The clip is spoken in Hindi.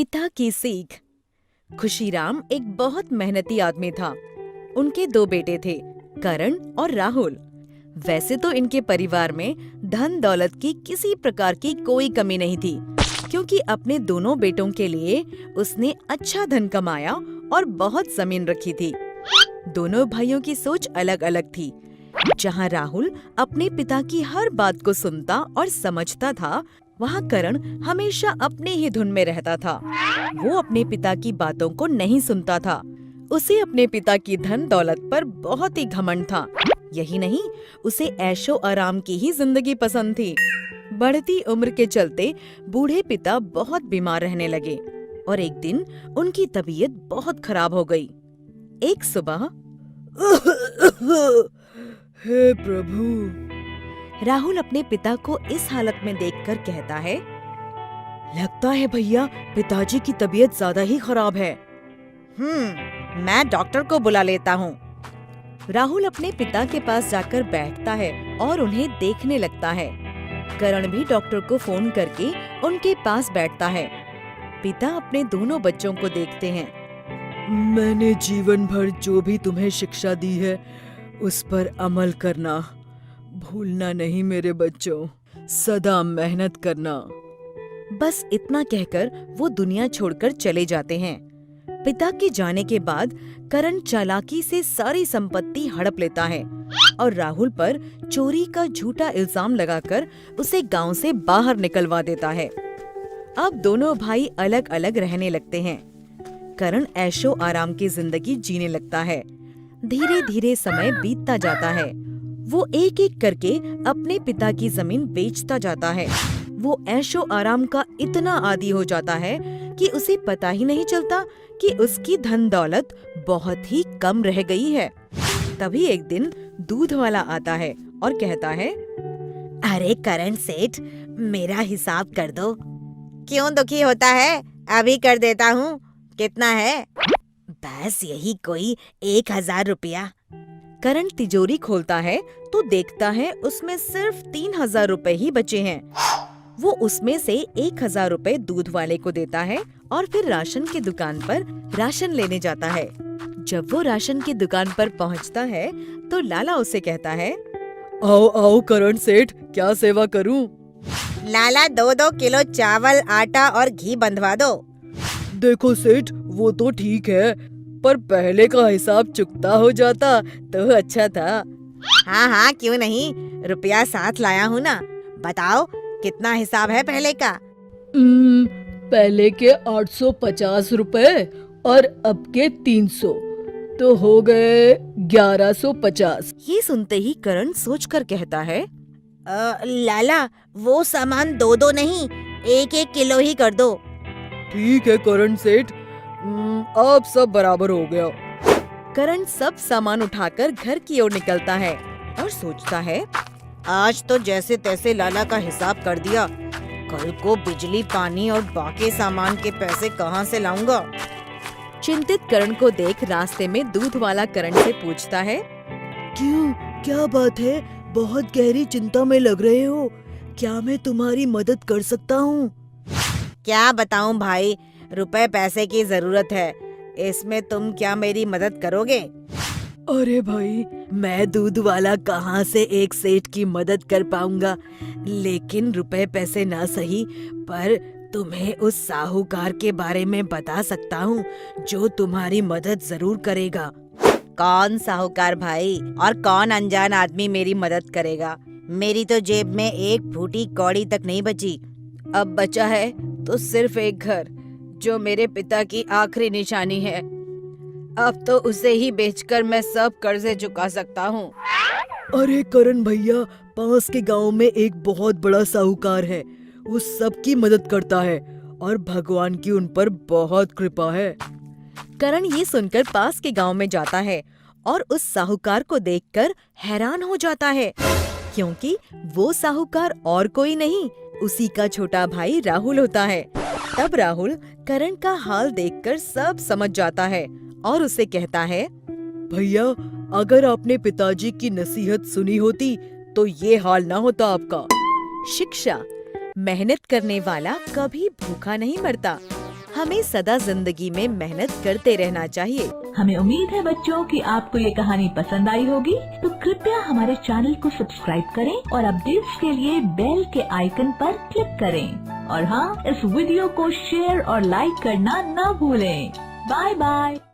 पिता की सीख। खुशीराम एक बहुत मेहनती आदमी था। उनके 2 बेटे थे, करण और राहुल। वैसे तो इनके परिवार में धन दौलत की किसी प्रकार की कोई कमी नहीं थी, क्योंकि अपने दोनों बेटों के लिए उसने अच्छा धन कमाया और बहुत जमीन रखी थी। दोनों भाइयों की सोच अलग अलग थी। जहाँ राहुल अपने पिता की हर बात को सुनता और समझता था, वहाँ करण हमेशा अपने ही धुन में रहता था। वो अपने पिता की बातों को नहीं सुनता था। उसे अपने पिता की धन दौलत पर बहुत ही घमंड था। यही नहीं, उसे ऐशो आराम की ही जिंदगी पसंद थी। बढ़ती उम्र के चलते बूढ़े पिता बहुत बीमार रहने लगे और एक दिन उनकी तबीयत बहुत खराब हो गई। एक सुबह हे प्रभु, राहुल अपने पिता को इस हालत में देखकर कहता है, लगता है भैया पिताजी की तबीयत ज्यादा ही खराब है। मैं डॉक्टर को बुला लेता हूँ। राहुल अपने पिता के पास जाकर बैठता है और उन्हें देखने लगता है। करण भी डॉक्टर को फोन करके उनके पास बैठता है। पिता अपने दोनों बच्चों को देखते हैं। मैंने जीवन भर जो भी तुम्हें शिक्षा दी है, उस पर अमल करना भूलना नहीं मेरे बच्चों। सदा मेहनत करना। बस इतना कहकर वो दुनिया छोड़कर चले जाते हैं। पिता के जाने के बाद करण चालाकी से सारी संपत्ति हड़प लेता है और राहुल पर चोरी का झूठा इल्जाम लगाकर उसे गांव से बाहर निकलवा देता है। अब दोनों भाई अलग अलग रहने लगते हैं। करण ऐशो आराम की जिंदगी जीने लगता है। धीरे धीरे समय बीतता जाता है। वो एक एक करके अपने पिता की जमीन बेचता जाता है। वो ऐशो आराम का इतना आदी हो जाता है कि उसे पता ही नहीं चलता कि उसकी धन दौलत बहुत ही कम रह गई है। तभी एक दिन दूध वाला आता है और कहता है, अरे करण सेठ, मेरा हिसाब कर दो। क्यों दुखी होता है? अभी कर देता हूँ। कितना है? बस यही कोई 1000 रुपया। करण तिजोरी खोलता है तो देखता है उसमें सिर्फ 3000 रुपए ही बचे हैं। वो उसमें से 1000 रुपए दूध वाले को देता है और फिर राशन की दुकान पर राशन लेने जाता है। जब वो राशन की दुकान पर पहुंचता है तो लाला उसे कहता है, आओ आओ करण सेठ, क्या सेवा करूं? लाला 2-2 किलो चावल, आटा और घी बंधवा दो। देखो सेठ, वो तो ठीक है, पर पहले का हिसाब चुकता हो जाता तो अच्छा था। हाँ हाँ, क्यों नहीं, रुपया साथ लाया हूँ ना। बताओ कितना हिसाब है पहले का? पहले के 850 रुपए और अब के 300, तो हो गए 1150। ये सुनते ही करण सोचकर कहता है, लाला, वो सामान 2-2 नहीं, 1-1 किलो ही कर दो। ठीक है करण सेठ, अब सब बराबर हो गया। करण सब सामान उठाकर घर की ओर निकलता है और सोचता है, आज तो जैसे तैसे लाला का हिसाब कर दिया। कल को बिजली, पानी और बाकी सामान के पैसे कहाँ से लाऊंगा? चिंतित करण को देख रास्ते में दूध वाला करण से पूछता है, क्यों, क्या बात है? बहुत गहरी चिंता में लग रहे हो। क्या मैं तुम्हारी मदद कर सकता हूँ? क्या बताऊं भाई, रुपए पैसे की जरूरत है। इसमें तुम क्या मेरी मदद करोगे? अरे भाई, मैं दूध वाला कहाँ से एक सेठ की मदद कर पाऊंगा, लेकिन रुपए पैसे ना सही, पर तुम्हें उस साहूकार के बारे में बता सकता हूँ जो तुम्हारी मदद जरूर करेगा। कौन साहूकार भाई, और कौन अनजान आदमी मेरी मदद करेगा? मेरी तो जेब में एक फूटी कौड़ी तक नहीं बची। अब बचा है तो सिर्फ एक घर, जो मेरे पिता की आखिरी निशानी है। अब तो उसे ही बेचकर मैं सब कर्जे चुका सकता हूँ। अरे करण भैया, पास के गांव में एक बहुत बड़ा साहूकार है। वो सबकी मदद करता है और भगवान की उन पर बहुत कृपा है। करण ये सुनकर पास के गांव में जाता है और उस साहूकार को देखकर हैरान हो जाता है, क्योंकि वो साहूकार और कोई नहीं, उसी का छोटा भाई राहुल होता है। तब राहुल करण का हाल देखकर सब समझ जाता है और उसे कहता है, भैया, अगर आपने पिताजी की नसीहत सुनी होती तो ये हाल ना होता आपका। शिक्षा, मेहनत करने वाला कभी भूखा नहीं मरता। हमें सदा जिंदगी में मेहनत करते रहना चाहिए। हमें उम्मीद है बच्चों कि आपको ये कहानी पसंद आई होगी। तो कृपया हमारे चैनल को सब्सक्राइब करें और अपडेट्स के लिए बेल के आइकन पर क्लिक करें। और हाँ, इस वीडियो को शेयर और लाइक करना न भूलें। Bye bye.